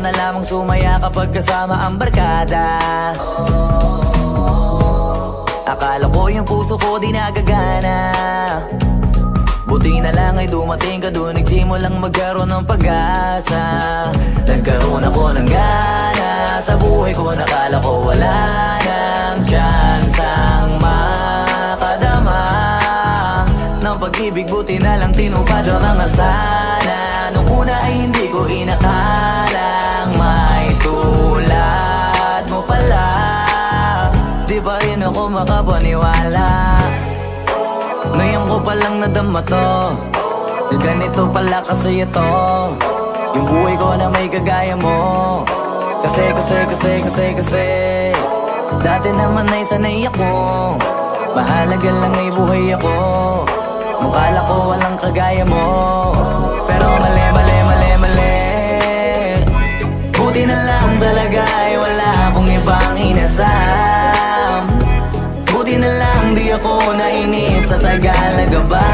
na lamang sumaya kapag kasama ang barkada. Akala ko yung puso ko di nagagana, buti na lang ay dumating ka doon, nagsimulang magkaroon ng pag-asa. Nagkaroon ako ng gana sa buhay ko, nakala ko wala nang tsansang makadama ng pag-ibig, buti na lang tinupad ang mga sana. Nung una ay hindi ko inakalang may tulad mo pala, di pa rin ako makapaniwala. Ngayon ko palang nadama to, na ganito pala kasi ito yung buhay ko na may kagaya mo. Kasi dati naman ay sanay ako, mahalaga lang ay buhay ako. Nung kala ko walang kagaya mo, pero mali. Buti na lang talaga ay wala akong ibang inasam. Buti na lang di ako nainip sa Tagalaga ba.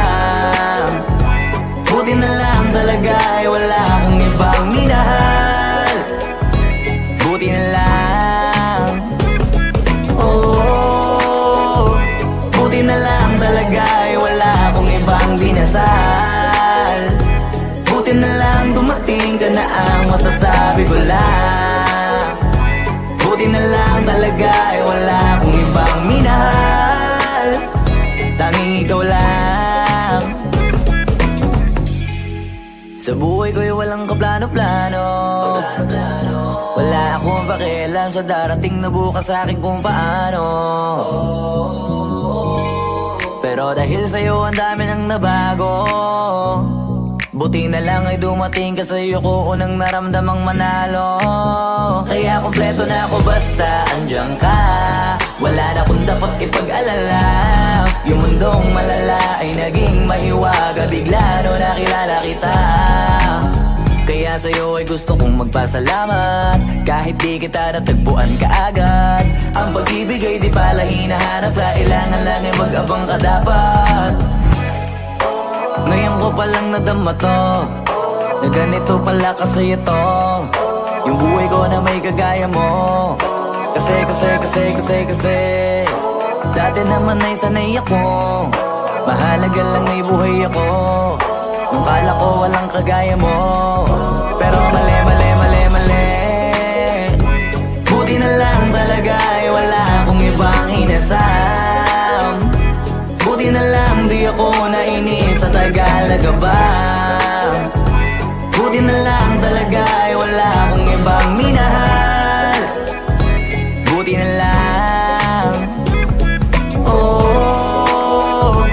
Buti na lang talaga ay wala akong ibang minahal. Buti na lang, oh, buti na lang talaga ay wala akong ibang dinasal. Buti na lang dumating ka na ang masasabi ko lang. Buti na lang talaga ay wala akong ibang minahal, tanging ikaw lang. Sa buhay ko'y walang kaplano-plano, wala akong pakialam sa darating na bukas sa akin kung paano. Pero dahil sa'yo ang dami nang nabago, buti na lang ay dumating ka, sa'yo ko unang naramdamang manalo. Kaya kompleto na ako basta andyan ka, wala na akong dapat ipag-alala. Yung mundong malala ay naging mahiwaga bigla no nakilala kita. Kaya sa'yo ay gusto kong magpasalamat, kahit di kita natagpuan kaagad. Ang pag-ibig ay di pala hinahanap, kailangan lang ay mag-abang ka dapat. Ngayon ko palang nadama to, na ganito pala kasi ito yung buhay ko na may kagaya mo. Kasi dati naman ay sanay ako, mahalaga lang ay buhay ako. Nung kala ko walang kagaya mo, pero mali. Buti na lang talaga ay wala akong ibang inasam. Buti na lang di ako nainip sa Tagalaga ba. Buti na lang talaga ay wala akong ibang minahal. Buti na lang, oh,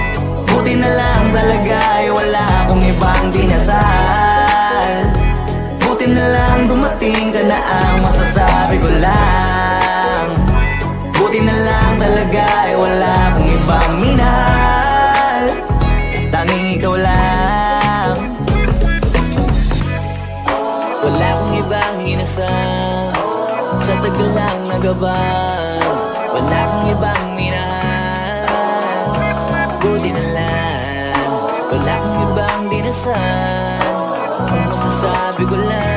buti na lang talaga ay wala akong ibang dinasal. Buti na lang dumating ka na ang masasabi ko lang. Buti na lang talaga ay wala akong ibang minahal, tanging ikaw lang. Wala akong ibang inasam sa tagal lang nagabang, wala akong ibang minahal. Buti na lang, wala akong ibang dinasal, ang masasabi ko lang.